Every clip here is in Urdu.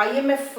IMF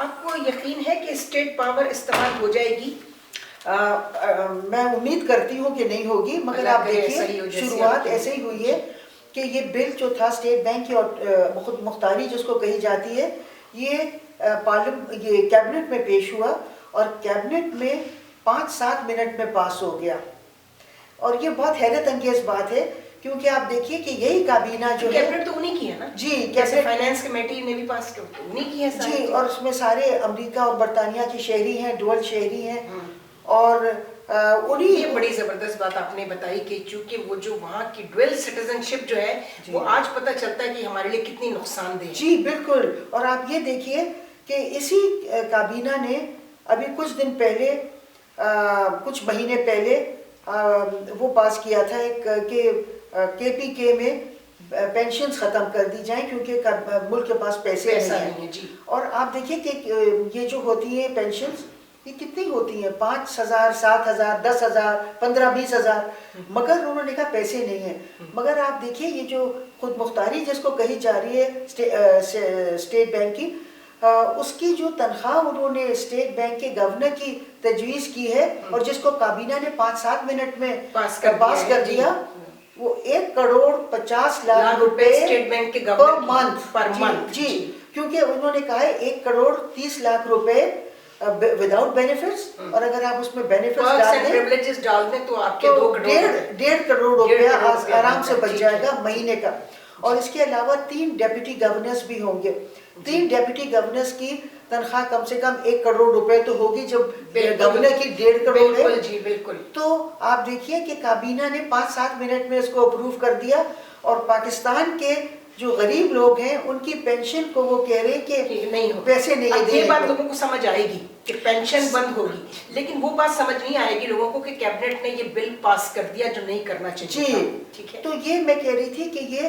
آپ کو یقین ہے کہ اسٹیٹ پاور استعمال ہو جائے گی؟ میں امید کرتی ہوں کہ نہیں ہوگی، مگر آپ دیکھیے شروعات ایسے ہی ہوئی ہے کہ یہ بل جو تھا اسٹیٹ بینک کی خود مختاری جس کو کہی جاتی ہے، یہ کیبنٹ میں پیش ہوا اور کیبنٹ میں 5-7 منٹ میں پاس ہو گیا، اور یہ بہت حیرت انگیز بات ہے کیونکہ آپ دیکھیے کہ یہی کابینہ جو ہے، کیبنٹ تو انہیں کی ہے نا جی، جیسے فائنانس کمیٹی نے بھی پاس کیا تو انہیں کی ہے جی، اور اس میں سارے امریکہ اور برطانیہ کی شہری ہیں، ڈول شہری ہیں، اور انہیں یہ بڑی زبردست بات آپ نے بتائی کہ چونکہ وہ جو وہاں کی ڈویل سٹیزن شپ جو ہے وہ آج پتہ چلتا ہے کہ ہمارے لیے کتنی نقصان دہ ہے۔ جی بالکل، اور آپ یہ دیکھیے کہ اسی کابینہ نے ابھی کچھ دن پہلے، کچھ مہینے پہلے وہ پاس کیا تھا ایک کہ KPK میں پینشنز ختم کر دی جائیں کیونکہ ملک کے پاس پیسے نہیں ہیں۔ جی، اور آپ دیکھیے کہ یہ جو ہوتی ہیں پینشنز، یہ کتنی ہوتی ہیں؟ 5,000 7,000 10,000 15-20 ہزار، مگر انہوں نے کہا پیسے نہیں ہیں۔ مگر آپ دیکھیے یہ جو خود مختاری جس کو کہی جا رہی ہے اسٹیٹ بینک کی، اس کی جو تنخواہ انہوں نے اسٹیٹ بینک کے گورنر کی تجویز کی ہے اور جس کو کابینہ نے 5-7 منٹ میں پاس کر دیا، وہ 1,50,00,000 روپے اسٹیٹ بینک کے پر منتھ۔ جی، کیونکہ انہوں نے کہا ہے 1,30,00,000 روپے وداؤٹ بینیفٹس، اور اگر آپ اس میں بینیفٹس ڈال دیں تو آپ کے 1.5 کروڑ روپیہ آرام سے بچ جائے گا مہینے کا۔ اور اس کے علاوہ 3 ڈیپٹی گورنرز بھی ہوں گے۔ 3 ڈیپٹی گورنرز کی تنخواہ کم سے کم 1 کروڑ روپے تو ہوگی، جب گورنر کی 1.5 کروڑ ہے۔ جی بالکل۔ تو آپ دیکھیے کہ کابینہ نے 5-7 منٹ میں اس کو اپروو کر دیا، اور پاکستان کے جو غریب لوگ ہیں ان کی پینشن کو وہ کہہ رہے کہ پیسے نہیں دیں۔ یہ بات لوگوں کو سمجھ آئے گی کہ پینشن بند ہوگی، لیکن وہ بات سمجھ نہیں آئے گی لوگوں کو کہ کیبنٹ نے یہ بل پاس کر دیا جو نہیں کرنا چاہیے۔ جی ٹھیک ہے، تو یہ میں کہہ رہی تھی کہ یہ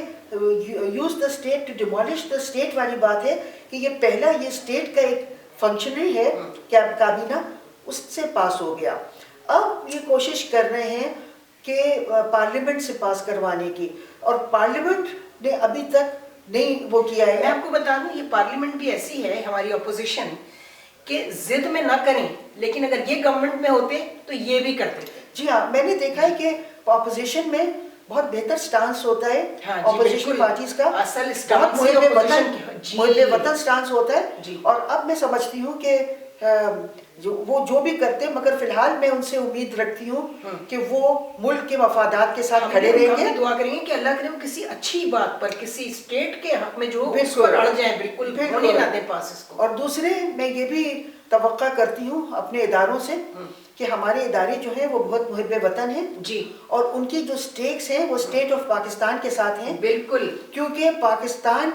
use the state to demolish the state والی بات ہے کہ یہ پہلا یہ اسٹیٹ کا ایک فنکشنری ہے کابینہ، اس سے پاس ہو گیا۔ اب یہ کوشش کر رہے ہیں کہ پارلیمنٹ سے پاس کروانے کی، اور پارلیمنٹ نے ابھی تک نہیں وہ کیا ہے۔ میں آپ کو بتا دوں یہ پارلیمنٹ بھی ایسی ہے ہماری اپوزیشن کہ ضد میں نہ کریں، لیکن اگر یہ گورنمنٹ میں ہوتے تو یہ بھی کرتے تھے۔ جی ہاں، میں نے دیکھا ہے کہ اپوزیشن میں بہت بہتر سٹانس ہوتا ہے اپوزیشن پارٹیز کا، اصل بہت محب وطن سٹانس ہوتا ہے۔ اور اب میں سمجھتی ہوں کہ وہ جو بھی کرتے، مگر فی الحال میں ان سے امید رکھتی ہوں کہ وہ ملک کے مفادات کے ساتھ کھڑے رہیں گے۔ ہم دعا کریں گے کہ اللہ کرے وہ کسی اچھی بات پر، کسی اسٹیٹ کے حق میں جو اس پر اڑ جائیں، بالکل ہونے نہ دیں پاس اس کو۔ اور دوسرے میں یہ بھی توقع کرتی ہوں اپنے اداروں سے کہ ہمارے ادارے جو ہیں وہ بہت محب وطن ہیں، جی، اور ان کی جو سٹیکس ہیں وہ اسٹیٹ آف پاکستان کے ساتھ ہیں، بالکل، کیونکہ پاکستان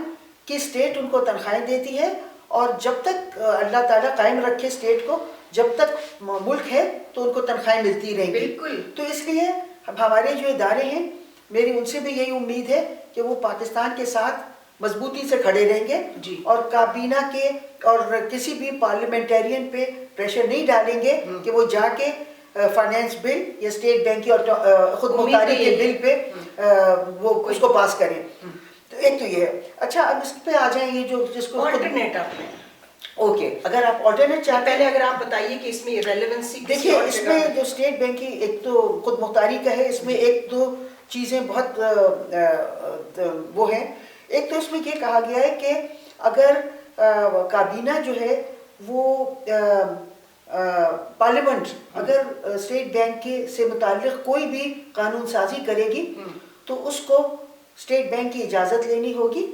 کی اسٹیٹ ان کو تنخواہیں دیتی ہے، اور جب تک اللہ تعالیٰ قائم رکھے اسٹیٹ کو، جب تک ملک ہے تو ان کو تنخواہیں ملتی رہیں گی۔ بالکل، تو اس لیے ہمارے جو ادارے ہیں، میری ان سے بھی یہی امید ہے کہ وہ پاکستان کے ساتھ مضبوطی سے کھڑے رہیں گے، اور کابینہ کے اور کسی بھی پارلیمنٹرین پہ پریشر نہیں ڈالیں گے کہ وہ جا کے فائنانس بل یا اسٹیٹ بینک کی اور خود مختاری کے بل پہ وہ اس کو پاس کریں۔ تو ایک تو یہ ہے۔ اچھا، اب اس پہ آ جائیں، یہ جو جس کو آلٹرنیٹ آپ نے، اوکے، اگر آپ آلٹرنیٹ چاہتے ہیں، پہلے اگر آپ بتائیے کہ اس میں ریلیونسی دیکھیے اس میں جو اسٹیٹ بینک کی ایک تو خود مختاری کا ہے، اس میں ایک دو چیزیں بہت وہ ہیں۔ ایک تو اس میں یہ کہا گیا ہے کہ اگر کابینہ جو ہے وہ پارلیمنٹ اگر اسٹیٹ بینک کے سے متعلق کوئی بھی قانون سازی کرے گی تو اس کو اسٹیٹ بینک کی اجازت لینی ہوگی،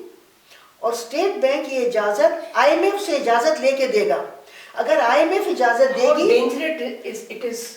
اور اسٹیٹ بینک یہ اجازت IMF سے اجازت لے کے دے گا۔ اگر IMF اجازت دے گی،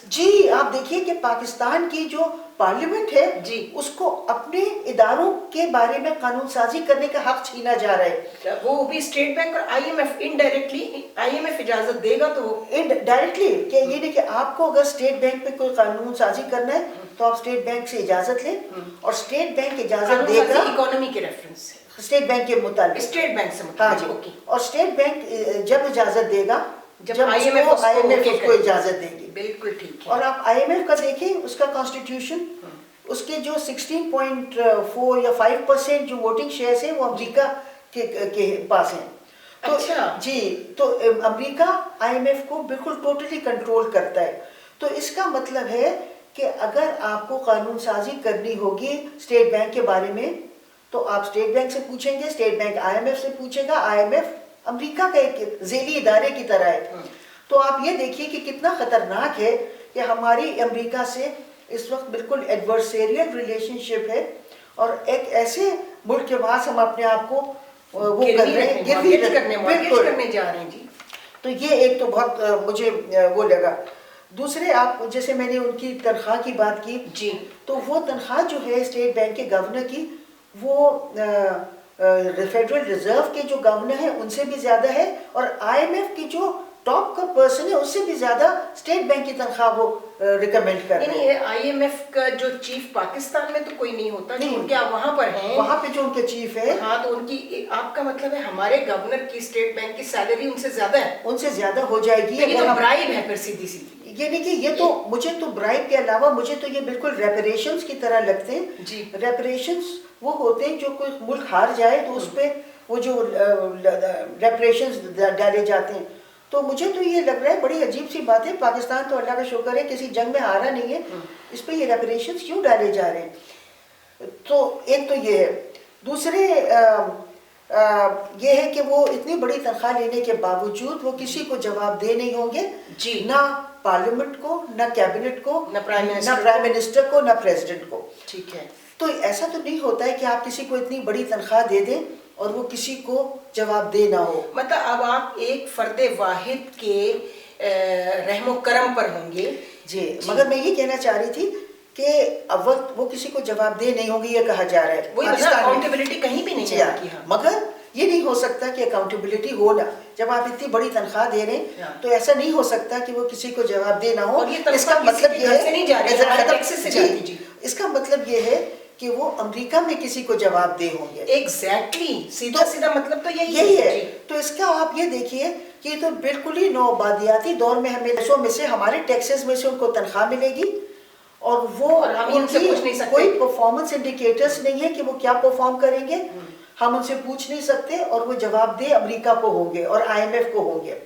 جی آپ دیکھیے کہ پاکستان کی جو پارلیمنٹ ہے اس کو اپنے اداروں کے بارے میں قانون سازی کرنے کا حق چھینا جا رہا ہے۔ وہ بھی اسٹیٹ بینک اور IMF انڈائریکٹلی IMF اجازت دے گا، تو ڈائریکٹلی کہ یہ نہیں کہ آپ کو اگر اسٹیٹ بینک پہ کوئی قانون سازی کرنا ہے تو آپ اسٹیٹ بینک سے اجازت لیں، اور اسٹیٹ بینک اجازت دے گا اکانومی کے ریفرنس سے اسٹیٹ بینک کے متعلق، اسٹیٹ بینک سے ہاں جی، اور اسٹیٹ بینک جب اجازت دے گا جب IMF اس کو اجازت دے گی۔ بالکل ٹھیک ہے۔ اور آپ IMF کا دیکھیں، اس کا کانسٹیٹیوشن، اس کے جو 16.4 یا 5% جو ووٹنگ شیئرز ہیں وہ امریکہ کے پاس ہیں۔ اچھا جی تو امریکہ IMF کو بالکل ٹوٹلی کنٹرول کرتا ہے. تو اس کا مطلب ہے کہ اگر آپ کو قانون سازی کرنی ہوگی اسٹیٹ بینک کے بارے میں تو آپ اسٹیٹ بینک سے پوچھیں گے, اسٹیٹ بینک IMF سے پوچھے گا, IMF امریکہ کا ایک ذیلی ادارے کی طرح ہے. تو آپ یہ دیکھیے کہ کتنا خطرناک ہے کہ ہماری امریکہ سے اس وقت بالکل ایڈورسیریل ریلیشن شپ ہے, اور ایک ایسے ملک کے پاس ہم اپنے آپ کو وہ کر رہے ہیں, گروی کرنے جا رہے ہیں. جی تو یہ ایک تو بہت مجھے وہ لگا. دوسرے آپ جیسے میں نے ان کی تنخواہ کی بات کی, جی تو وہ تنخواہ جو ہے اسٹیٹ بینک کے گورنر کی وہ فیڈرل ریزرو کے جو گورنر ہیں ان سے بھی زیادہ ہے, اور IMF کی جو ٹاپ کا پرسن ہے اس سے بھی زیادہ اسٹیٹ بینک کی تنخواہ وہ ریکمینڈ کر رہے ہیں. یعنی IMF کا جو چیف پاکستان میں تو کوئی نہیں ہوتا, نہیں کیا وہاں پر ہیں, وہاں پہ جو ان کے چیف ہے, ہاں تو ان کی, آپ کا مطلب ہے ہمارے گورنر کی اسٹیٹ بینک کی سیلری ان سے زیادہ ہے, ان سے زیادہ ہو جائے گی. یہ تو برائب ہے پھر سیدھی سیدھی. یعنی کہ یہ تو مجھے تو برائب کے علاوہ مجھے تو یہ بالکل ریپریشنز کی طرح لگتے ہیں. جی ریپریشنز وہ ہوتے ہیں جو کوئی ملک ہار جائے تو اس پہ وہ جو ریپریشنز ڈالے جاتے ہیں. تو مجھے تو یہ لگ رہا ہے بڑی عجیب سی بات ہے, پاکستان تو اللہ کا شکر ہے کسی جنگ میں ہارا نہیں ہے, اس پہ یہ ریپریشنز کیوں ڈالے جا رہے ہیں. تو ایک تو یہ ہے. دوسرے یہ ہے کہ وہ اتنی بڑی تنخواہ لینے کے باوجود وہ کسی کو جواب دہ نہیں ہوں گے, جی نہ پارلیمنٹ کو, نہ کیبنٹ کو, نہ پرائم منسٹر کو, نہ پریزیڈنٹ کو. ٹھیک ہے. تو ایسا تو نہیں ہوتا ہے کہ آپ کسی کو اتنی بڑی تنخواہ دے دیں اور وہ کسی کو جواب دہ نہ ہو. مطلب اب آپ ایک فرد واحد کے رحم و کرم پر ہوں گے. جی مگر میں یہ کہنا چاہ رہی تھی کہ اول وہ کسی کو جواب دہ نہیں ہوں گے, یہ کہا جا رہا ہے. وہی اکاؤنٹیبلٹی کہیں بھی نہیں ہے. مگر یہ نہیں ہو سکتا کہ اکاؤنٹیبلٹی ہو نہ, جب آپ اتنی بڑی تنخواہ دے رہے ہیں تو ایسا نہیں ہو سکتا کہ وہ کسی کو جواب دہ نہ ہو. اس کا مطلب یہ ہے, اس کا مطلب یہ ہے کہ وہ امریکہ میں کسی کو جواب دہ ہوں گے. ایگزیکٹلی, سیدھا سیدھا مطلب تو یہی ہے. تو اس کا آپ یہ دیکھیے کہ یہ تو بالکل ہی نوآبادیاتی دور میں ہمیں دیشوں میں سے ہمارے ٹیکسز میں سے ان کو تنخواہ ملے گی, اور وہ ان سے پوچھ نہیں سکتے, کوئی پرفارمنس انڈیکیٹرز نہیں ہے کہ وہ کیا پرفارم کریں گے, ہم ان سے پوچھ نہیں سکتے, اور وہ جواب دہ امریکہ کو ہوں گے اور IMF کو ہوں گے.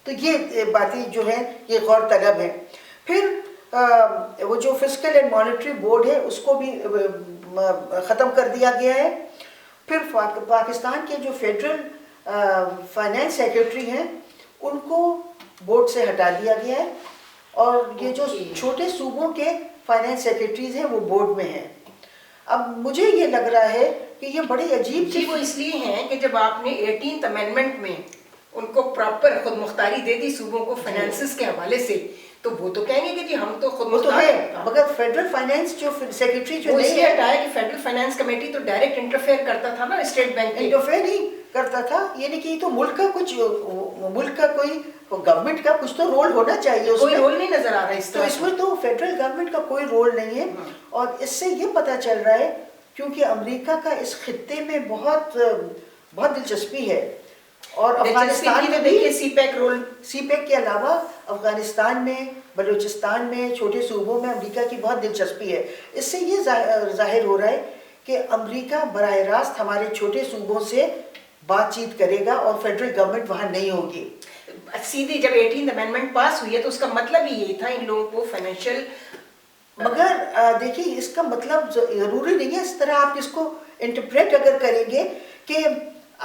تو یہ باتیں جو ہیں یہ غور طلب ہیں. پھر وہ جو فسکل اینڈ مانیٹری بورڈ ہے اس کو بھی ختم کر دیا گیا ہے. پھر پاکستان کے جو فیڈرل فائنانس سیکرٹری ہیں ان کو بورڈ سے ہٹا دیا گیا ہے, اور یہ جو چھوٹے صوبوں کے فائنانس سیکرٹریز ہیں وہ بورڈ میں ہیں. اب مجھے یہ لگ رہا ہے کہ یہ بڑی عجیب چیز وہ اس لیے ہیں کہ جب آپ نے 18th امینڈمنٹ میں ان کو پراپر خود مختاری دے دی صوبوں کو فائنانسز کے حوالے سے, تو وہ تو کہیں گے کہ جی ہم تو خود مختار ہیں, مگر فیڈرل فائنانس جو سیکرٹری جو نہیں ہے ہٹایا کہ فیڈرل فائنانس کمیٹی تو ڈائریکٹ انٹرفیئر کرتا تھا نا اسٹیٹ بینک, انٹرفیئر نہیں کرتا تھا. یعنی کہ یہ تو ملک کا کچھ, ملک کا کوئی گورنمنٹ کا کچھ تو رول ہونا چاہیے, کوئی رول نہیں نظر آ رہا ہے اس طرح. تو اس میں تو فیڈرل گورنمنٹ کا کوئی رول نہیں ہے, اور اس سے یہ پتہ چل رہا ہے کیونکہ امریکہ کا اس خطے میں بہت بہت دلچسپی ہے, اور افغانستان میں دیکھیے سی پیک کے علاوہ افغانستان میں, بلوچستان میں, چھوٹے صوبوں میں امریکہ کی بہت دلچسپی ہے. اس سے یہ ظاہر ہو رہا ہے کہ امریکہ براہ راست ہمارے چھوٹے صوبوں سے بات چیت کرے گا, اور فیڈرل گورنمنٹ وہاں نہیں ہوگی. سیدھی جب 18th امینڈمنٹ پاس ہوئی ہے تو اس کا مطلب ہی یہ تھا ان لوگوں کو فائنینشیل, مگر دیکھیے اس کا مطلب ضروری نہیں ہے اس طرح آپ اس کو انٹرپریٹ اگر کریں گے کہ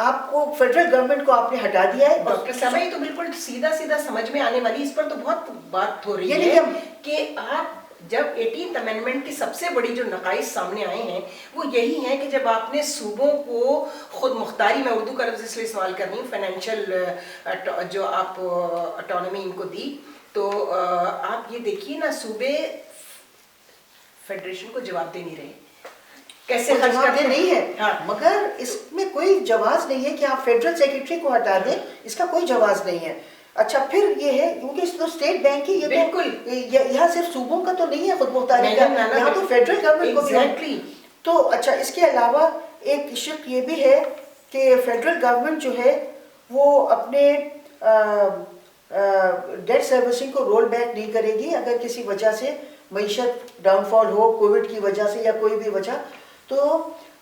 آپ کو فیڈرل گورنمنٹ کو آپ نے ہٹا دیا ہے. ڈاکٹر صاحب یہ تو بالکل سیدھا سیدھا سمجھ میں آنے والی, اس پر تو بہت بات ہو رہی ہے کہ آپ جب 18th امینڈمنٹ کی سب سے بڑی جو نقائص سامنے آئے ہیں وہ یہی ہیں کہ جب آپ نے صوبوں کو خود مختاری, میں اردو کا لفظ اس لیے استعمال کر رہی ہوں, فائنینشیل جو آپ اٹانومی ان کو دی, تو آپ یہ دیکھیے نا صوبے فیڈریشن کو جواب دے نہیں رہے, کیسے خرچ کرتے نہیں ہے. مگر اس میں کوئی جواز نہیں ہے کہ آپ فیڈرل سیکرٹری کو ہٹا دیں, اس کا کوئی جواز نہیں ہے. اچھا پھر یہ ہے کیونکہ اس تو اسٹیٹ بینک ہی, یہ بالکل یہاں صرف صوبوں کا تو نہیں ہے خود مختاری کا, یہاں تو فیڈرل گورنمنٹ کو بھی. تو اچھا اس کے علاوہ ایک شق یہ بھی ہے کہ فیڈرل گورنمنٹ جو ہے وہ اپنے ڈیٹ سروسنگ کو رول بیک نہیں کرے گی اگر کسی وجہ سے معیشت ڈاؤن فال ہو, کووڈ کی وجہ سے یا کوئی بھی وجہ. تو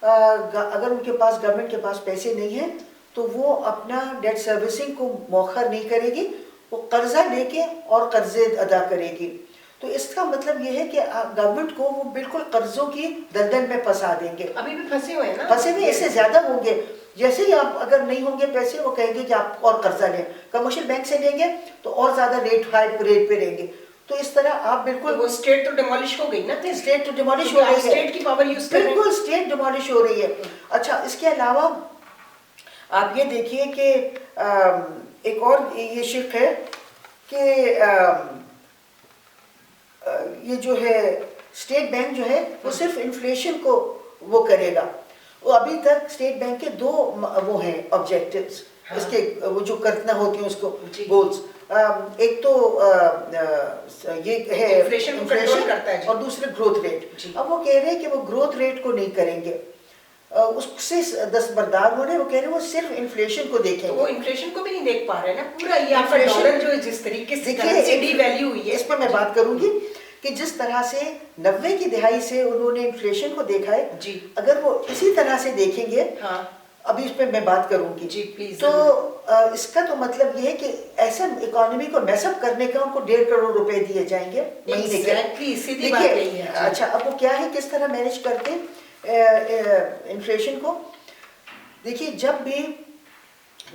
اگر ان کے پاس گورنمنٹ کے پاس پیسے نہیں ہیں تو وہ اپنا ڈیٹ سروسنگ کو مؤخر نہیں کرے گی، وہ قرضہ لے کے اور قرضے ادا کرے گی. تو اس کا مطلب یہ ہے کہ گورنمنٹ کو وہ بالکل قرضوں کی دلدل میں پھنسا دیں گے. ابھی بھی پھنسے ہوئے ہیں نا، پھنسے ہوئے اس سے زیادہ ہوں گے. جیسے ہی آپ اگر نہیں ہوں گے پیسے، وہ کہیں گے کہ آپ اور قرضہ لیں، کمرشل بینک سے لیں گے تو اور زیادہ ہائی ریٹ پہ لیں گے. تو اس طرح آپ بالکل وہ اسٹیٹ تو ڈیمولش ہو گئی نا، اسٹیٹ تو ڈیمولش ہو رہی ہے، اسٹیٹ کی پاور یوز کر رہے ہیں. بالکل اسٹیٹ ڈیمولش ہو رہی ہے. اچھا، اس کے علاوہ آپ یہ دیکھیے کہ ایک اور یہ شق ہے کہ یہ جو ہے اسٹیٹ بینک جو ہے وہ صرف انفلیشن کو وہ کرے گا. وہ ابھی تک اسٹیٹ بینک کے دو وہ ہیں آبجیکٹیوز، اس کے وہ جو کرنا ہوتی ہیں اس کو گولز. ایک تو یہ ہے انفلیشن اور دوسرے گروتھ ریٹ. اب وہ کہہ رہے ہیں کہ وہ گروتھ ریٹ کو نہیں کریں گے، اس سے دستبردار ہو رہے ہیں. وہ کہہ رہے ہیں وہ صرف انفلیشن کو دیکھیں گے. وہ انفلیشن کو بھی نہیں دیکھ پا رہے نا. پورا یہ آپ کا ڈالر جو جس طریقے سے ڈی ویلیو ہوئی ہے، اس پر میں بات کروں گی کہ جس طرح سے 90 کی دہائی سے انہوں نے انفلیشن کو دیکھا ہے، جی اگر وہ اسی طرح سے دیکھیں گے، ہاں ابھی اس پہ میں بات کروں گی. جی پلیز. تو اس کا تو مطلب یہ ہے کہ ایسا اکانومی کو میس اپ کرنے کا ان کو 1.5 کروڑ روپے دیے جائیں گے مہینے کے. سیدھی بات یہی ہے. اچھا، اب وہ کیا ہے، کس طرح مینیج کرتے ہیں انفلیشن کو. دیکھیے، جب بھی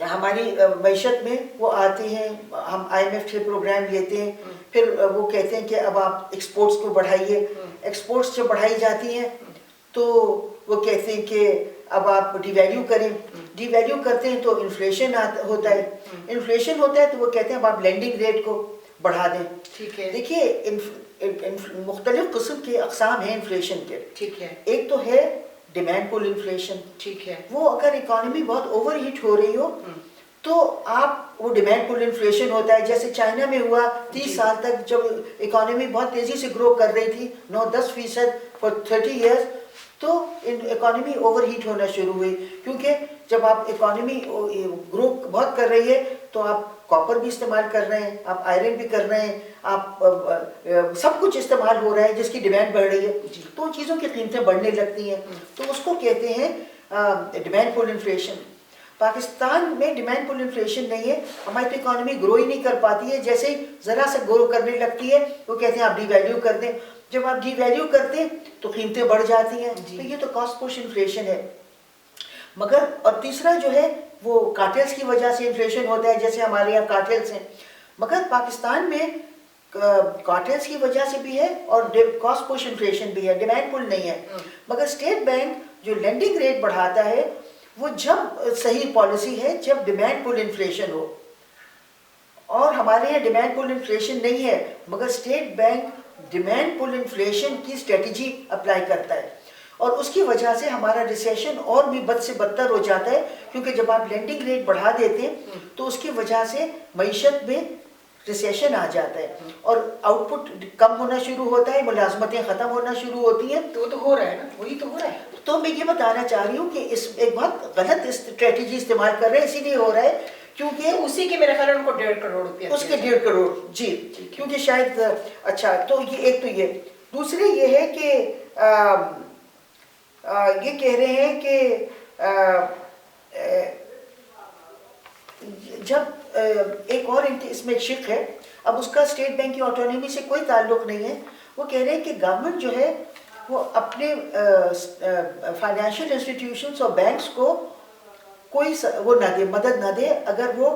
ہماری معیشت میں وہ آتے ہیں، ہم IMF سے پروگرام لیتے ہیں، پھر وہ کہتے ہیں کہ اب آپ ایکسپورٹس کو بڑھائیے. ایکسپورٹس جب بڑھائی جاتی ہیں تو وہ کہتے ہیں کہ اب آپ ڈی ویلیو کریں. ڈی ویلیو کرتے ہیں تو انفلیشن ہوتا ہے. انفلیشن ہوتا ہے تو وہ کہتے ہیں اب آپ لینڈنگ ریٹ کو بڑھا دیں. ٹھیک ہے. دیکھیے، مختلف قسم کے اقسام ہیں انفلیشن کے. ٹھیک ہے. ایک تو ہے ڈیمانڈ پول انفلیشن. ٹھیک ہے. وہ اگر اکانومی بہت اوور ہیٹ ہو رہی ہو تو آپ وہ ڈیمانڈ پول انفلیشن ہوتا ہے. جیسے چائنا میں ہوا 30 سال تک، جب اکانومی بہت تیزی سے گرو کر رہی تھی 9-10% فار 30 ایئرس، تو اکانومی اوور ہیٹ ہونا شروع ہوئی. کیونکہ جب آپ اکانومی گرو بہت کر رہی ہے تو آپ کاپر بھی استعمال کر رہے ہیں، آپ آئرن بھی کر رہے ہیں، آپ سب کچھ استعمال ہو رہا ہے جس کی ڈیمانڈ بڑھ رہی ہے، تو ان چیزوں کی قیمتیں بڑھنے لگتی ہیں. تو اس کو کہتے ہیں ڈیمانڈ پول انفلیشن. پاکستان میں ڈیمانڈ پول انفلیشن نہیں ہے. ہماری تو اکانومی گرو ہی نہیں کر پاتی ہے. جیسے ہی ذرا سے گرو کرنے لگتی ہے وہ کہتے ہیں آپ ڈی ویلیو کر دیں. جب آپ ڈی ویلیو کرتے ہیں تو قیمتیں بڑھ جاتی ہیں. تو یہ تو کاسٹ پش انفلیشن ہے. مگر اور تیسرا جو ہے وہ کارٹلز کی وجہ سے انفلیشن ہوتا ہے، جیسے ہمارے یہاں کارٹلز ہیں. مگر پاکستان میں کارٹلز کی وجہ سے بھی ہے اور کاسٹ پش انفلیشن بھی ہے، ڈیمانڈ پول نہیں ہے. مگر اسٹیٹ بینک جو لینڈنگ ریٹ بڑھاتا ہے وہ جب صحیح پالیسی ہے جب ڈیمانڈ پول انفلیشن ہو. اور ہمارے یہاں ڈیمانڈ پول انفلیشن نہیں ہے، مگر اسٹیٹ بینک ڈیمانڈ پول انفلیشن کی اسٹریٹجی اپلائی کرتا ہے. اور اس کی وجہ سے ہمارا ریسیشن اور بھی بد سے بدتر ہو جاتا ہے. کیونکہ جب آپ لینڈنگ ریٹ بڑھا دیتے ہیں تو اس کی وجہ سے معیشت میں ریسیشن آ جاتا ہے اور آؤٹ پٹ کم ہونا شروع ہوتا ہے، ملازمتیں ختم ہونا شروع ہوتی ہیں. تو وہ تو ہو رہا ہے نا، وہی تو ہو رہا ہے. تو میں یہ بتانا چاہ رہی ہوں کہ اس ایک بہت غلط اسٹریٹجی استعمال کر رہے ہیں، اسی لیے ہو رہا ہے کیونکہ اسی کے میرے خیال ان کو 1.5 کروڑ روپیہ، اس کے 1.5 کروڑ. جی، کیونکہ شاید اچھا تو یہ ایک تو یہ. دوسرے یہ ہے کہ یہ کہہ رہے ہیں کہ جب ایک اور اس میں ایک شق ہے، اب اس کا اسٹیٹ بینک کی آٹونومی سے کوئی تعلق نہیں ہے. وہ کہہ رہے ہیں کہ گورنمنٹ جو ہے وہ اپنے فائنینشیل انسٹیٹیوشنس اور بینکس کو کوئی وہ نہ دے، مدد نہ دے. اگر وہ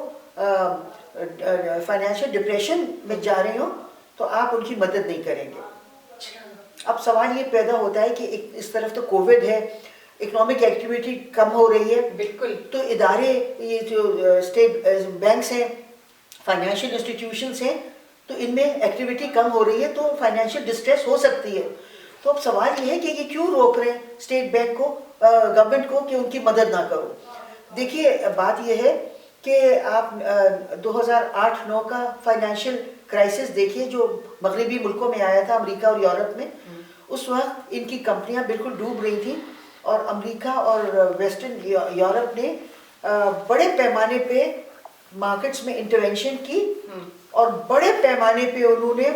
فائنینشیل ڈپریشن میں جا رہے ہوں تو آپ ان کی مدد نہیں کریں گے. اب سوال یہ پیدا ہوتا ہے کہ اس طرف تو کووڈ ہے، اکنامک ایکٹیویٹی کم ہو رہی ہے. بالکل. تو ادارے یہ جو اسٹیٹ بینکس ہیں، فائنینشیل انسٹیٹیوشنس ہیں، تو ان میں ایکٹیویٹی کم ہو رہی ہے تو فائنینشیل ڈسٹریس ہو سکتی ہے. تو اب سوال یہ ہے کہ یہ کیوں روک رہے ہیں اسٹیٹ بینک کو، گورنمنٹ کو، کہ ان کی مدد نہ کرو. دیکھیے، بات یہ ہے کہ آپ 2008-9 کا فائنینشیل کرائسس دیکھیے جو مغربی ملکوں میں آیا تھا، امریکہ اور یورپ میں. اس وقت ان کی کمپنیاں بالکل ڈوب رہی تھیں اور امریکہ اور ویسٹرن یورپ نے بڑے پیمانے پہ مارکیٹس میں انٹرونشن کی اور بڑے پیمانے پہ انہوں نے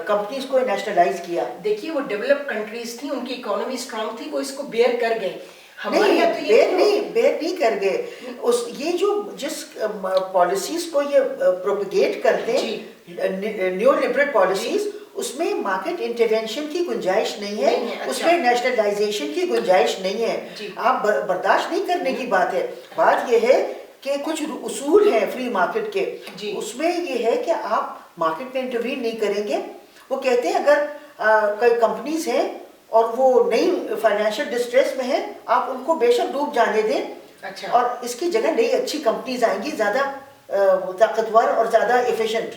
کمپنیز کو نیشنلائز کیا. دیکھیے، وہ ڈیولپ کنٹریز تھیں، ان کی اکانومی اسٹرانگ تھی، وہ اس کو بیئر کر گئے. بیر نہیں کر گئے. یہ جو جس پالیسیز کو یہ پروپیگیٹ کرتے ہیں نیو لبرل پالیسیز, اس میں مارکیٹ انٹرونشن کی گنجائش نہیں ہے, اس میں نیشنلائزیشن کی گنجائش نہیں ہے. آپ برداشت نہیں کرنے کی بات ہے. بات یہ ہے کہ کچھ اصول ہیں فری مارکیٹ کے, اس میں یہ ہے کہ آپ مارکیٹ میں انٹروین نہیں کریں گے. وہ کہتے ہیں اگر کئی کمپنیز ہیں اور وہ نئی فائنینشیل ڈسٹریس میں ہیں, آپ ان کو بے شک ڈوب جانے دیں, اور اس کی جگہ نئی اچھی کمپنیز آئیں گی زیادہ طاقتور اور زیادہ ایفیشنٹ.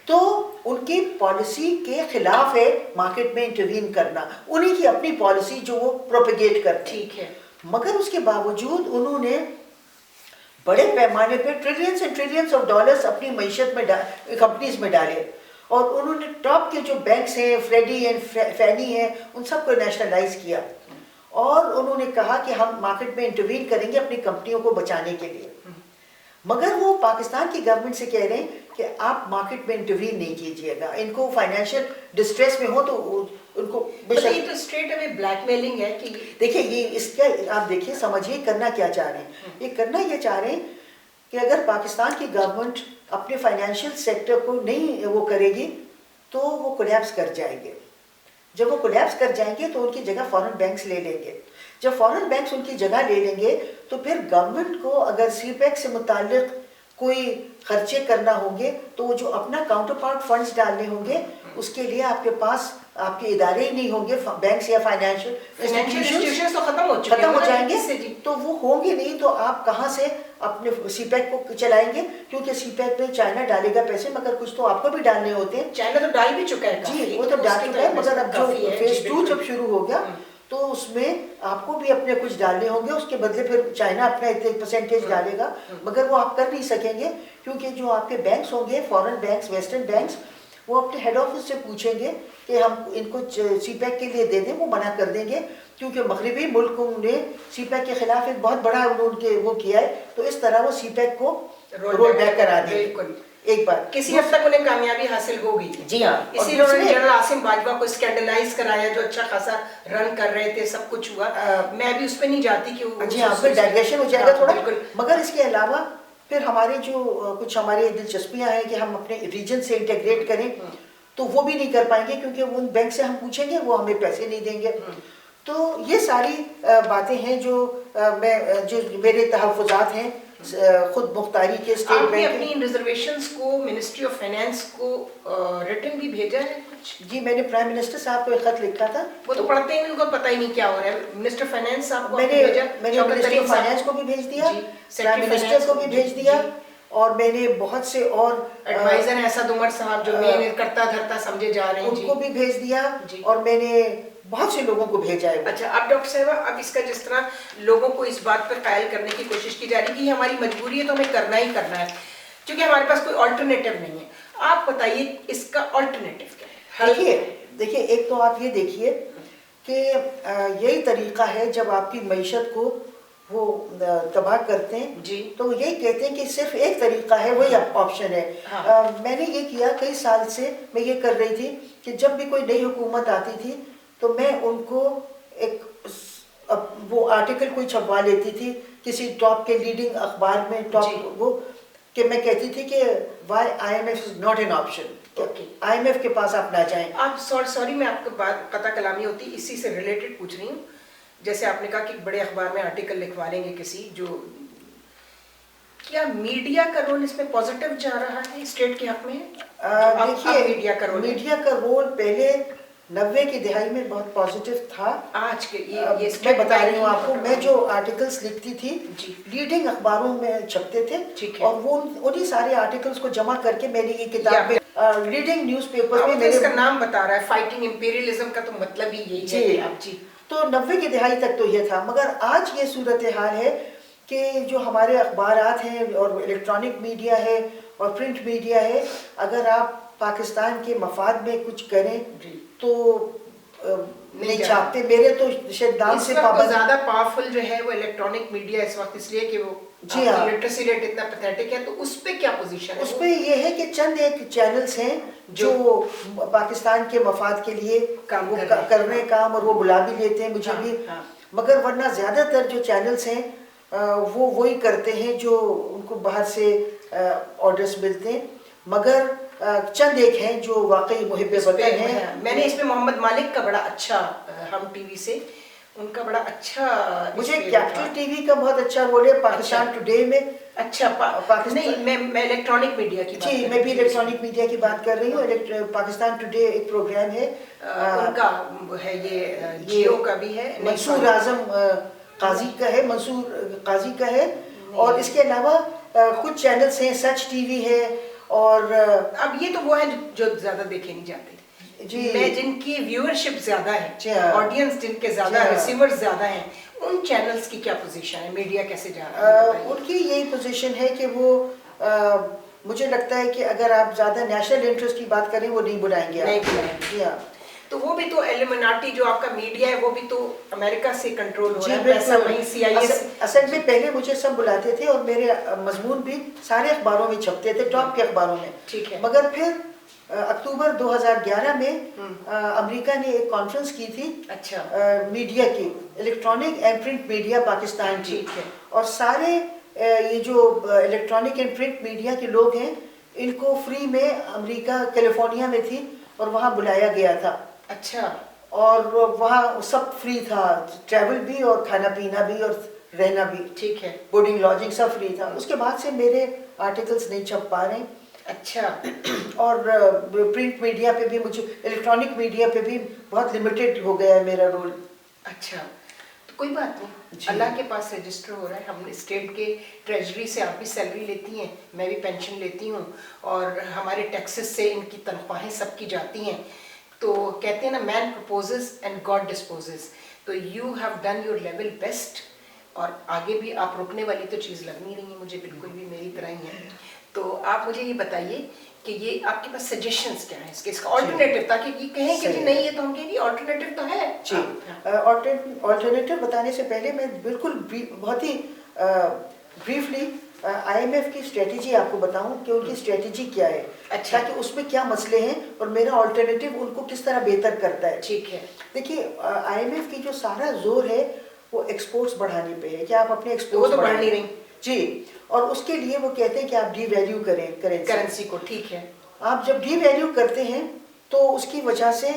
تو ان کی پالیسی کے خلاف ہے مارکیٹ میں انٹروین کرنا, انہی کی اپنی پالیسی جو وہ پروپیگیٹ کرتی ہے. مگر اس کے باوجود انہوں نے بڑے پیمانے پہ trillions and trillions of dollars اپنی معیشت میں کمپنیز میں ڈالے, اور انہوں نے ٹاپ کے جو بینکس ہیں, فریڈی اینڈ فینی ہیں, ان سب کو نیشنلائز کیا, اور انہوں نے کہا کہ ہم مارکیٹ میں انٹروین کریں گے اپنی کمپنیوں کو بچانے کے لیے. مگر وہ پاکستان کی گورنمنٹ سے کہہ رہے ہیں کہ آپ مارکیٹ میں انٹروین نہیں کیجیے گا, ان کو فائنینشیل ڈسٹریس میں ہو تو ان کو یہ تو اسٹریٹ اوے بلیک میلنگ ہے. کہ دیکھیے یہ اس کا آپ دیکھیے سمجھیے کرنا کیا چاہ رہے ہیں. یہ کرنا یہ چاہ رہے ہیں کہ اگر پاکستان کی گورنمنٹ اپنے فائنینشیل سیکٹر کو نہیں وہ کرے گی تو وہ کولیپس کر جائیں گے. جب وہ کولیپس کر جائیں گے تو ان کی جگہ فارن بینکس لے لیں گے. جب فارن بینکس ان کی جگہ لے لیں گے تو پھر گورنمنٹ کو اگر سی پیک سے متعلق کوئی خرچے کرنا ہوں گے تو وہ جو اپنا کاؤنٹر پارٹ فنڈز ڈالنے ہوں گے, اس کے لیے آپ کے پاس آپ کے ادارے ہی نہیں ہوں گے, بینکس یا فائنینشیل انسٹیٹیوشنز تو ختم ہو جائیں گے, تو وہ ہوں گے نہیں, تو آپ کہاں سے اپنے سی پیک کو چلائیں گے؟ کیونکہ سی پیک میں چائنا ڈالے گا پیسے, مگر کچھ تو آپ کو بھی ڈالنے ہوتے ہیں. چائنا تو ڈال بھی چکا ہے, جی وہ تو ڈال چکا ہے, مگر اب جو فیز 2 جب شروع ہو گیا تو اس میں آپ کو بھی اپنے کچھ ڈالنے ہوں گے, اس کے بدلے پھر چائنا اپنا اتنے پرسنٹیج ڈالے گا, مگر وہ آپ کر نہیں سکیں گے کیونکہ جو آپ کے بینکس ہوں گے, فارن بینکس, ویسٹرن بینکس, وہ اپنے ہیڈ آفس سے پوچھیں گے کہ ہم ان کو سی پیک کے لیے دے دیں, وہ منع کر دیں گے کیونکہ مغربی ملکوں نے سی پیک کے خلاف ایک بہت بڑا ان کے وہ کیا ہے, تو اس طرح وہ سی پیک کو رول بیک کرا دیں گے. ایک بار کسی حد تک انہیں کامیابی حاصل ہوگی. جی ہاں, اسی لیے انہوں نے جنرل عاصم باجوہ کو اسکینڈلائز کرایا, جو اچھا خاصا رن کر رہے تھے, سب کچھ ہوا. میں بھی اس پہ نہیں جاتی کہ جی ہاں پھر ڈائگریشن ہو جائے گا تھوڑا. مگر اس کے علاوہ پھر ہمارے جو کچھ ہماری دلچسپیاں ہیں کہ ہم اپنے ریجن سے انٹیگریٹ کریں, تو وہ بھی نہیں کر پائیں گے کیونکہ ان بینک سے ہم پوچھیں گے وہ ہمیں پیسے نہیں دیں گے. تو یہ ساری باتیں ہیں جو میرے تحفظات ہیں خود مختاری کے اسٹیٹ بینک. آپ نے اپنی ریزرویشنز کو منسٹری آف فائنینس کو ریٹن بھی بھیجا ہے کچھ؟ جی میں نے پرائم منسٹر صاحب کو ایک خط لکھا تھا. وہ تو پڑھتے ہیں, ان کو پتہ ہی نہیں کیا ہو رہا ہے. منسٹر فائنینس صاحب کو میں نے منسٹر آف فائنینس کو بھی بھیج دیا, پرائم منسٹر کو بھی بھیج دیا, اور میں نے بہت سے اور ایڈوائزر اسد عمر صاحب جو مین کرتا دھرتا سمجھے جا رہے ہیں, ان کو بھی بھیج دیا, اور میں نے بہت سے لوگوں کو بھیجا ہے. اچھا اب ڈاکٹر صاحبہ, اب اس کا جس طرح لوگوں کو اس بات پر قائل کرنے کی کوشش کی جا رہی ہے کہ یہ ہماری مجبوری ہے تو ہمیں کرنا ہی کرنا ہے کیونکہ ہمارے پاس کوئی آلٹرنیٹو نہیں ہے, آپ بتائیے اس کا آلٹرنیٹو کیا ہے؟ دیکھیے ایک تو آپ یہ دیکھیے کہ یہی طریقہ ہے جب آپ کی معیشت کو وہ تباہ کرتے ہیں, تو یہی کہتے ہیں کہ صرف ایک طریقہ ہے, وہی آپشن ہے. میں نے یہ کیا کئی سال سے, میں یہ کر رہی تھی کہ جب بھی کوئی نئی حکومت آتی تھی تو میں ان کو ایک وہ آرٹیکل کوئی چھپوا لیتی تھی کسی ٹاپ کے لیڈنگ اخبار میں, ٹاپ وہ کہ میں کہتی تھی کہ why I M F is not an option, I M F کے پاس آپ نہ جائیں. آپ سوری میں آپ کو بات قطع کلامی ہوتی اسی سے ریلیٹڈ پوچھ رہی ہوں. جیسے آپ نے کہا کہ بڑے اخبار میں آرٹیکل لکھوا لیں گے کسی, جو کیا میڈیا کا رول اس میں پازیٹیو جا رہا ہے اسٹیٹ کے حق میں؟ دیکھیے میڈیا کا رول, میڈیا کا رول پہلے 90 کی دہائی میں بہت پازیٹیو تھا. آج کے میں بتا رہی ہوں آپ کو, میں جو آرٹیکلس لکھتی تھی لیڈنگ اخباروں میں چھپتے تھے, اور وہ انہی سارے آرٹیکلس کو جمع کر کے میں نے یہ کتاب میں لیڈنگ نیوز پیپر میں اس کا نام بتا رہا ہے, فائٹنگ امپیریلزم کا تو مطلب ہی یہی ہے. جی تو 90 کی دہائی تک تو یہ تھا, مگر آج یہ صورتحال ہے کہ جو ہمارے اخبارات ہیں اور الیکٹرانک میڈیا ہے اور پرنٹ میڈیا ہے, اگر آپ پاکستان کے مفاد میں کچھ کریں تو نہیں چھاپتے. میرے تو شاید نام سے پابند زیادہ پاورفل جو ہے وہ الیکٹرانک میڈیا اس وقت, اس لیے کہ وہ جی ہاں لٹریسی ریٹ اتنا پیتھیٹک ہے. تو اس پہ کیا پوزیشن ہے؟ اس پہ یہ ہے کہ چند ایک چینلز ہیں جو پاکستان کے مفاد کے لیے کر رہے ہیں کام, اور وہ بلا بھی لیتے ہیں مجھے بھی, مگر ورنہ زیادہ تر جو چینلز ہیں وہ وہی کرتے ہیں جو ان کو باہر سے آرڈرز ملتے ہیں، مگر چند ایک ہیں جو واقعی محب وطن ہیں. میں نے اس میں محمد مالک کا بڑا اچھا، ہم ٹی وی سے ان کا بڑا اچھا، مجھے کیپٹل ٹی وی کا بہت اچھا رول ہے، پاکستان ٹوڈے میں. اچھا نہیں، میں الیکٹرانک میڈیا کی بات جی میں بھی الیکٹرانک میڈیا کی بات کر رہی ہوں. پاکستان ٹوڈے ایک پروگرام ہے ان کا ہے، یہ جیو کا بھی ہے، منصور اعظم قاضی کا ہے، منصور قاضی کا ہے. اور اس کے علاوہ کچھ چینلز ہیں، سچ ٹی وی ہے. اور اب یہ تو وہ ہے جو زیادہ دیکھے نہیں جاتے. جی میں جن کی ویورشپ زیادہ ہے، ہاں، آڈینس جن کے زیادہ، ریسیورز زیادہ ہیں، ان چینلز کی کیا پوزیشن ہے، میڈیا کیسے جا رہا ہے؟ ان کی یہی پوزیشن ہے کہ وہ مجھے لگتا ہے کہ اگر آپ زیادہ نیشنل انٹرسٹ کی بات کریں وہ نہیں بلائیں گے. نہیں بلائیں گے. جی ہاں. تو وہ بھی تو ایلیمناٹی جو آپ کا میڈیا ہے وہ بھی تو امریکہ سے کنٹرول ہو رہا ہے، جی پیسہ وہیں سی آئی ایس. اصل میں پہلے مجھے سب بلاتے تھے اور میرے مضمون بھی سارے اخباروں میں چھپتے تھے، ٹاپ کے اخباروں میں. ٹھیک ہے. مگر پھر اکتوبر 2011 میں امریکہ نے ایک کانفرنس کی تھی اچھا میڈیا کی، electronic and print media Pakistan کی. ٹھیک ہے. اور سارے یہ جو الیکٹرانک اینڈ پرنٹ میڈیا کے لوگ ہیں ان کو فری میں، امریکہ کیلیفورنیا میں تھی اور وہاں بلایا گیا تھا. اچھا. اور وہاں سب فری تھا، ٹریول بھی اور کھانا پینا بھی اور رہنا بھی. ٹھیک ہے. بورڈنگ لاجنگ سب فری تھا. اس کے بعد سے میرے آرٹیکلس نہیں چھپ پا رہے. اچھا. اور پرنٹ میڈیا پہ بھی مجھے، الیکٹرانک میڈیا پہ بھی بہت لمیٹڈ ہو گیا ہے میرا رول. اچھا تو کوئی بات نہیں، اللہ کے پاس رجسٹر ہو رہا ہے. ہم اسٹیٹ کے ٹریجری سے آپ بھی سیلری لیتی ہیں، میں بھی پینشن لیتی ہوں، اور ہمارے ٹیکسز سے ان کی تنخواہیں سب کی جاتی ہیں. تو کہتے ہیں نا، مین پرپوزز اینڈ گاڈ ڈسپوزز. تو you have done your level best, اور آگے بھی آپ رکنے والی تو چیز لگ نہیں رہی ہے مجھے، بالکل بھی میری طرح ہی ہے. تو آپ مجھے یہ بتائیے کہ یہ آپ کے پاس سجیشنس کیا ہیں اس کا آلٹرنیٹو، تاکہ یہ کہیں کہ جی نہیں، یہ تو ہم کہیں گے آلٹرنیٹو تو ہے. جی آلٹرنیٹو بتانے سے پہلے میں بالکل بہت ہی بریفلی آئی ایم ایف کی اسٹریٹجی آپ کو بتاؤں کہ ان کی اسٹریٹجی کیا ہے. اچھا. تاکہ اس میں کیا مسئلے ہیں اور میرا آلٹرنیٹو ان کو کس طرح بہتر کرتا ہے. ٹھیک ہے. دیکھیے آئی ایم ایف کی جو سارا زور ہے وہ ایکسپورٹس بڑھانے پہ ہے کہ آپ اپنے ایکسپورٹس تو بڑھ نہیں رہی. جی. اور اس کے لیے وہ کہتے ہیں کہ آپ ڈی ویلیو کریں کرنسی کو. ٹھیک ہے. آپ جب ڈی ویلیو کرتے ہیں تو اس کی وجہ سے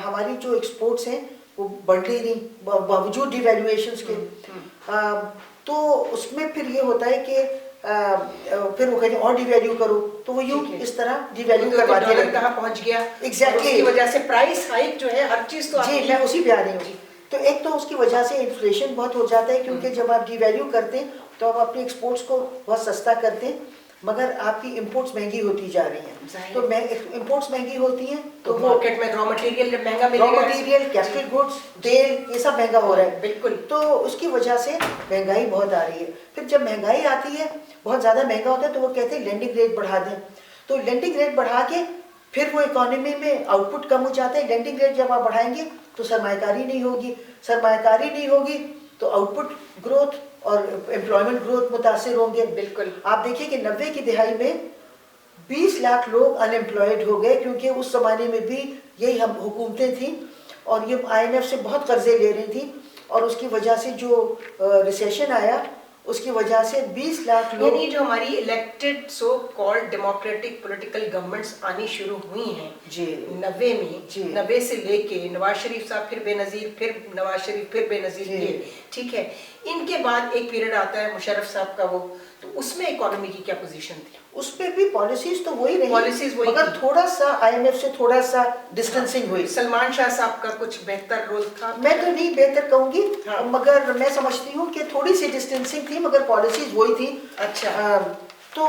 ہماری جو ایکسپورٹس ہیں وہ بڑھ نہیں رہی باوجود ڈی ویلیویشنس کے. تو اس میں پھر یہ ہوتا ہے کہ پھر وہ کہتے ہیں اور ڈی ویلیو کرو، تو وہ یوں اس طرح ڈی ویلیو کرواتے ہیں. ڈالر کہاں پہنچ گیا ایگزیکٹلی، اس کی وجہ سے پرائس ہائیک جو ہے ہر چیز تو. جی میں اسی پہ آ رہی ہوں. تو ایک تو اس کی وجہ سے انفلیشن بہت ہو جاتا ہے، کیونکہ جب آپ ڈی ویلیو کرتے ہیں تو آپ اپنے ایکسپورٹس کو بہت سستا کرتے ہیں، مگر آپ کی امپورٹس مہنگی ہوتی جا رہی ہیں. تو امپورٹس مہنگی ہوتی ہیں تو مارکیٹ میں را مٹیریل مہنگا ملے را گا، مٹیریل، کیپٹل گڈس، تیل، یہ سب مہنگا ہو رہا ہے. بالکل. تو اس کی وجہ سے مہنگائی بہت آ رہی ہے. پھر جب مہنگائی آتی ہے، بہت زیادہ مہنگا ہوتا ہے، تو وہ کہتے ہیں لینڈنگ ریٹ بڑھا دیں. تو لینڈنگ ریٹ بڑھا کے پھر وہ اکانومی میں آؤٹ پٹ کم ہو جاتا ہے. لینڈنگ ریٹ جب آپ بڑھائیں گے تو سرمایہ کاری نہیں ہوگی، سرمایہ کاری نہیں ہوگی تو آؤٹ پٹ گروتھ اور امپلائمنٹ گروتھ متاثر ہوں گے. بالکل. آپ دیکھیے کہ 90 کی دہائی میں 20 لاکھ لوگ ان امپلائڈ ہو گئے، کیونکہ اس زمانے میں بھی یہی ہم حکومتیں تھیں اور یہ آئی ایم ایف سے بہت قرضے لے رہی تھیں، اور اس کی وجہ سے جو ریسیشن آیا اس کی وجہ سے 20 لاکھ لوگ، یعنی جو ہماری elected so called democratic political governments آنی شروع ہوئی ہیں جی 90 میں، 90 سے لے کے نواز شریف صاحب پھر بے نظیر، پھر نواز شریف پھر بے نظیر کیے، ٹھیک ہے. ان کے بعد ایک پیریڈ آتا ہے مشرف صاحب کا، وہ تو اس میں اکانومی کی کیا پوزیشن تھی؟ اس پہ بھی پالیسیز تو وہی رہی، پالیسیز وہی مگر تھوڑا سا آئی ایم ایف سے تھوڑا سا ڈسٹینسنگ ہوئی. سلمان شاہ صاحب کا کچھ بہتر رول تھا؟ میں تو نہیں بہتر کہوں گی، مگر میں سمجھتی ہوں کہ تھوڑی سی ڈسٹینسنگ تھی، مگر پالیسیز وہی تھی. اچھا. تو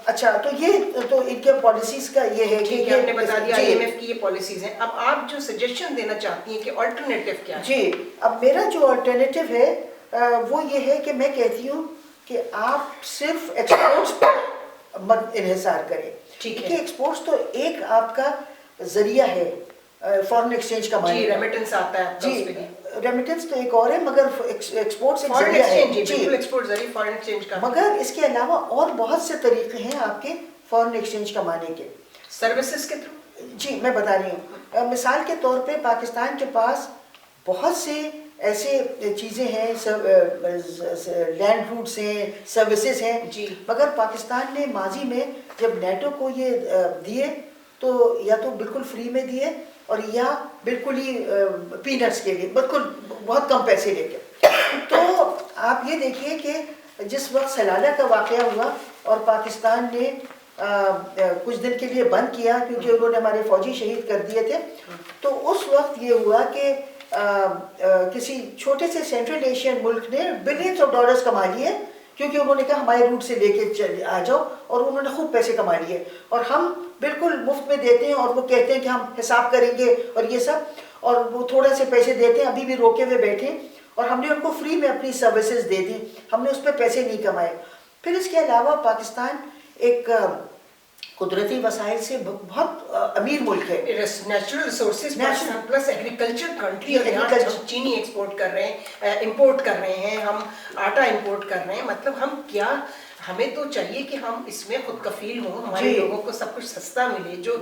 اچھا، تو یہ تو ان کے پالیسیز کا یہ ہے کہ آپ نے بتا دیا آئی ایم ایف کی یہ پالیسیز ہیں. اب آپ جو سجیشن دینا چاہتی ہیں کہ آلٹرنیٹو کیا ہے؟ جی اب میرا جو آلٹرنیٹو ہے وہ یہ ہے کہ میں کہتی ہوں کہ آپ صرف ایکسپورٹس پر مت انحصار کریں. ٹھیک ہے. کہ ایکسپورٹس تو ایک آپ کا ذریعہ ہے فارن ایکسچینج کا مانی. جی ریمیٹنس آتا ہے. جی ریمیٹنس تو ایک اور ہے، مگر ایکسپورٹس ایک ذریعہ ہے. بالکل ایکسپورٹ ذریعہ فارن ایکسچینج کا. مگر اس کے علاوہ اور بہت سے طریقے ہیں آپ کے فارن ایکسچینج کمانے کے. سروسز کے تھرو. جی میں بتا رہی ہوں. مثال کے طور پہ پاکستان کے پاس بہت سے ایسے چیزیں ہیں، لینڈ روٹس ہیں، سروسز ہیں. جی. مگر پاکستان نے ماضی میں جب نیٹو کو یہ دیے تو یا تو بالکل فری میں دیے اور یا بالکل ہی پینٹس کے لیے بالکل بہت کم پیسے لے کے. تو آپ یہ دیکھیے کہ جس وقت سلالہ کا واقعہ ہوا اور پاکستان نے کچھ دن کے لیے بند کیا کیونکہ انہوں نے ہمارے فوجی شہید کر دیے تھے، تو اس وقت یہ ہوا کہ کسی چھوٹے سے سینٹرل ایشین ملک نے بلینز آف ڈالرز کما لیے کیونکہ انہوں نے کہا ہمارے روٹ سے لے کے آ جاؤ، اور انہوں نے خوب پیسے کما لیے. اور ہم بالکل مفت میں دیتے ہیں اور وہ کہتے ہیں کہ ہم حساب کریں گے اور یہ سب، اور وہ تھوڑے سے پیسے دیتے ہیں، ابھی بھی روکے ہوئے بیٹھے، اور ہم نے ان کو فری میں اپنی سروسز دے دی، ہم نے اس پہ پیسے نہیں کمائے. پھر اس کے علاوہ پاکستان ایک قدرتی وسائل سے بہت امیر ملک ہے. Natural resources plus agriculture country, اور یہاں چینی ایکسپورٹ کر رہے ہیں، امپورٹ کر رہے ہیں، ہم آٹا امپورٹ کر رہے ہیں. مطلب ہم کیا، ہمیں تو چاہیے کہ ہم اس میں خود کفیل ہوں، ہمارے لوگوں کو سب کچھ سستا ملے، جو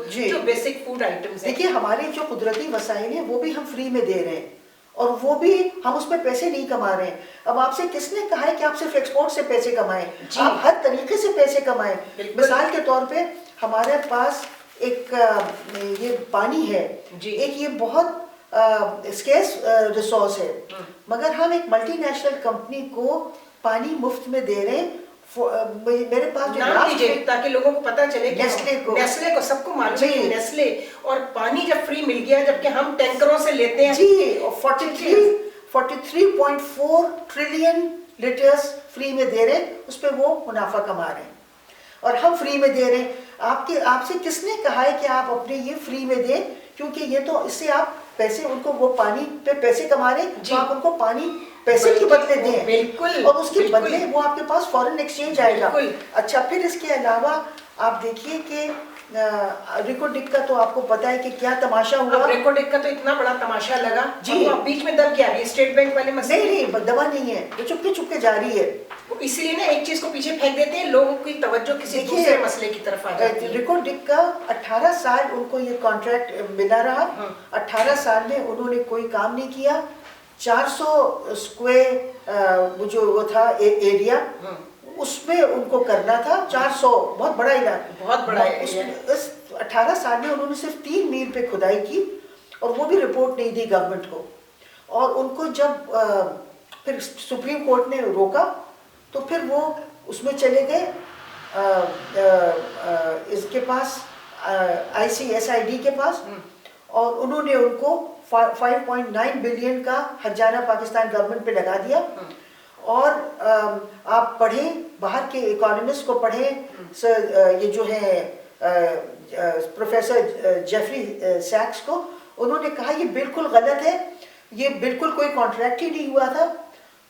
بیسک فوڈ آئٹمز ہیں. دیکھیے ہمارے جو قدرتی وسائل ہیں وہ بھی ہم فری میں دے رہے ہیں اور وہ بھی ہم اس پہ پیسے نہیں کما رہے ہیں. اب آپ سے کس نے کہا ہے کہ آپ صرف ایکسپورٹ سے پیسے کمائیں؟ آپ ہر طریقے سے پیسے کمائیں. مثال کے طور پہ ہمارے پاس ایک یہ پانی ہے، ایک یہ بہت اسکیس ریسورس ہے، مگر ہم ایک ملٹی نیشنل کمپنی کو پانی مفت میں دے رہے ہیں. میرے پاس جو نام دیجیے تاکہ لوگوں کو پتہ چلے کہ نیسلے کو سب کو معلوم ہے نیسلے، اور پانی جب فری مل گیا جبکہ ہم ٹینکروں سے لیتے ہیں. جی 43.4 ٹریلین لیٹرز فری میں دے رہے ہیں، اس پہ وہ منافع کما رہے ہیں اور ہم فری میں دے رہے ہیں. آپ سے کس نے کہا ہے کہ آپ اپنے یہ فری میں دیں؟ کیونکہ یہ تو اس سے آپ پیسے ان کو، وہ پانی پہ پیسے کما رہے ہیں، تو آپ ان کو پانی پیسے کے بدلے دیں. بالکل. اور اس کے بدلے وہ آپ کے پاس فورن ایکسچینج آئے گا. اچھا پھر اس کے علاوہ آپ دیکھیے کہ ریکو ڈک کا تو آپ کو پتا ہے کہ کیا تماشا ہوا. ریکو ڈک کا تو اتنا بڑا تماشا لگا جی، اب بیچ میں دب گیا. اسٹیٹ بینک والے مسئلے نہیں دبا نہیں ہے، وہ چپکے جاری ہے. اسی لیے نا ایک چیز کو پیچھے پھینک دیتے ہیں، لوگوں کی توجہ کسی دوسرے مسئلے کی طرف آ جاتی ہے. ریکو ڈک کا 18 سال ان کو یہ کانٹریکٹ ملا رہا. 18 سال میں انہوں نے کوئی کام نہیں کیا. 400 اسکوائر وہ جو وہ تھا ایریا، اس میں ان کو کرنا تھا. 400 بہت بڑا علاقہ، بہت بڑا ایریا. اس 18 سال میں انہوں نے صرف 3 میل پہ کھدائی کی اور وہ بھی رپورٹ نہیں دی گورنمنٹ کو. اور ان کو جب پھر سپریم کورٹ نے روکا تو پھر وہ اس میں چلے گئے اس کے پاس ICSID کے پاس، اور انہوں نے ان کو 5.9 بلین کا ہرجانہ پاکستان گورنمنٹ پہ لگا دیا. اور آپ پڑھیں، باہر کے اکانومسٹ کو پڑھیں، یہ جو ہے پروفیسر جیفری سیکس کو، انہوں نے کہا یہ بالکل غلط ہے، یہ بالکل کوئی کانٹریکٹ ہی نہیں ہوا تھا،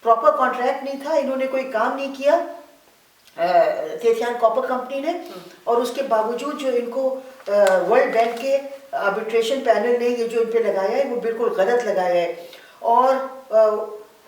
پراپر کانٹریکٹ نہیں تھا، انہوں نے کوئی کام نہیں کیا تیتھیان کاپر کمپنی نے. اور اس کے باوجود جو ان کو ورلڈ بینک کے آربیٹریشن پینل نے یہ جو ان پہ لگایا ہے وہ بالکل غلط لگایا ہے. اور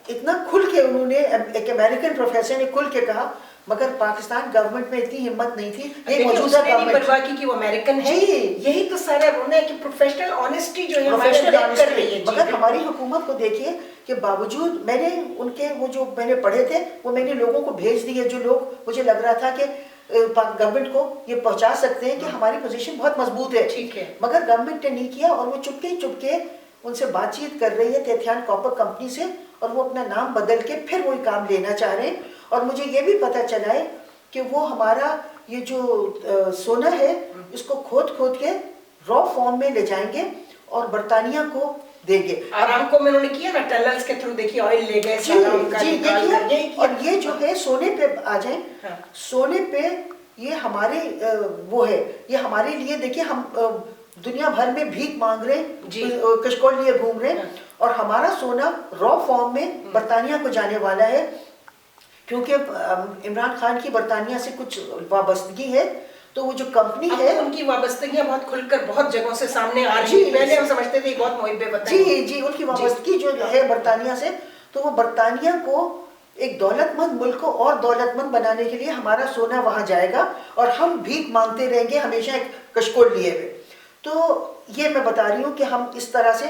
اتنا کھل کے انہوں نے، ایک امریکن پروفیسر نے کھل کے کہا، مگر پاکستان گورنمنٹ میں اتنی ہمت نہیں تھی. یہ موجودہ گورنمنٹ نے پرواہ کی کہ وہ امریکن ہے. یہی تو سارا رونا ہے کہ پروفیشنل آنیسٹی جو ہے ہمارے کر رہی ہے. مگر ہماری حکومت کو دیکھیے کہ باوجود، میں نے ان کے وہ جو میں نے پڑھے تھے وہ میں نے لوگوں کو بھیج دیے، جو لوگ مجھے لگ رہا تھا کہ گورنمنٹ کو یہ پہنچا سکتے ہیں کہ ہماری پوزیشن بہت مضبوط ہے. ٹھیک ہے. مگر گورنمنٹ نے نہیں کیا، اور وہ چپکے ان سے بات چیت کر رہی ہے تیتھیان کاپر کمپنی سے، اور وہ اپنا نام بدل کے پھر وہی کام لینا چاہ رہے ہیں. اور مجھے یہ بھی پتہ چلا ہے کہ وہ ہمارا یہ جو سونا ہے اس کو کھود کے را فارم میں لے جائیں گے اور برطانیہ کو دیں گے. آرام کو میں انہوں نے کیا نا، ٹنلز کے تھرو دیکھیے آئل لے گئے. جی. اور یہ جو ہے سونے پہ آ جائیں، سونے پہ یہ ہمارے وہ ہے، یہ ہمارے لیے دیکھیے ہم دنیا بھر میں بھیک مانگ رہے ہیں، کشکول لیے گھوم رہے ہیں، اور ہمارا سونا را فارم میں برطانیہ کو جانے والا ہے. کیونکہ عمران خان کی برطانیہ سے کچھ وابستگی ہے، تو وہ جو کمپنی ہے ان کی وابستگیاں بہت کھل کر بہت جگہوں سے سامنے آ رہی ہیں. پہلے ہم سمجھتے تھے بہت محب وطن. جی ان کی وابستگی جو ہے برطانیہ سے، تو وہ برطانیہ کو ایک دولت مند ملک کو اور دولت مند بنانے کے لیے ہمارا سونا وہاں جائے گا، اور ہم بھیک مانگتے رہیں گے ہمیشہ ایک کشکول لیے ہوئے. تو یہ میں بتا رہی ہوں کہ ہم اس طرح سے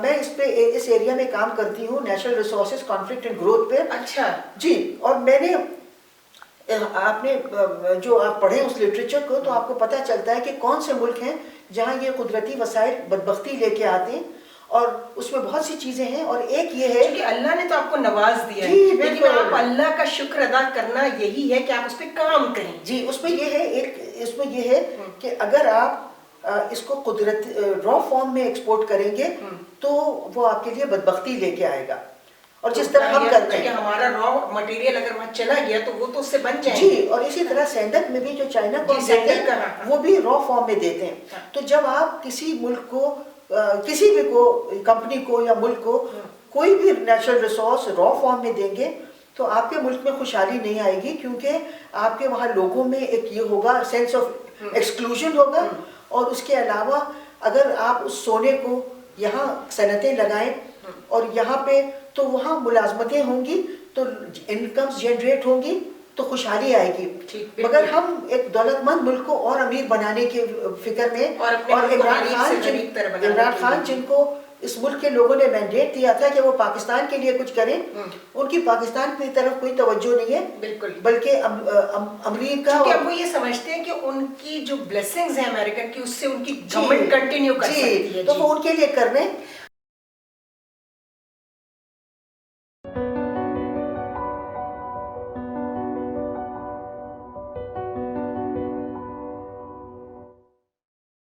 میں اس ایریا میں کام کرتی ہوں، natural resources conflict and growth پہ. اچھا جی، اور میں نے آپ نے جو آپ پڑھیں اس لٹریچر کو تو آپ کو پتہ چلتا ہے کہ کون سے ملک ہیں جہاں یہ قدرتی وسائل بدبختی لے کے آتے ہیں، اور اس میں بہت سی چیزیں ہیں، اور ایک یہ ہے کہ اللہ نے تو آپ کو نواز دیا ہے، جی لیکن بالکل. آپ اللہ کا شکر ادا کرنا یہی ہے کہ آپ اس پہ کام کریں. جی، اس میں یہ ہے کہ اگر آپ اس کو قدرت را فارم میں ایکسپورٹ کریں گے تو وہ آپ کے لیے بدبختی لے کے آئے گا، اور جس طرح ہم کرتے ہیں کہ ہمارا را مٹیریل اگر وہاں چلا گیا تو وہ تو اس سے بن جائیں. جی، اور اسی طرح سینڈک میں بھی جو چائنا کو ہم دیتے ہیں وہ بھی را فارم میں دیتے ہیں. تو جب آپ کسی ملک کو کسی بھی کو کمپنی کو یا ملک کو کوئی بھی نیچرل ریسورس را فارم میں دیں گے تو آپ کے ملک میں خوشحالی نہیں آئے گی، کیونکہ آپ کے وہاں لوگوں میں ایک یہ ہوگا سینس آف ایکسکلوژن ہوگا. اور اس کے علاوہ اگر آپ اس سونے کو یہاں صنعتیں لگائیں اور یہاں پہ تو وہاں ملازمتیں ہوں گی تو انکمز جنریٹ ہوں گی تو خوشحالی آئے گی. مگر ہم ایک دولت مند ملک کو اور امیر بنانے کے فکر میں، اور عمران خان جن کو اس ملک کے لوگوں نے مینڈیٹ دیا تھا کہ وہ پاکستان کے لیے کچھ کریں، ان کی پاکستان کی طرف کوئی توجہ نہیں ہے، بالکل، بلکہ امریکہ اب وہ یہ سمجھتے ہیں کہ ان کی جو بلیسنگز ہیں امریکن کی، اس سے ان کی گورنمنٹ کنٹینیو کر سکتی ہے. تو وہ ان کے لیے کر رہے ہیں.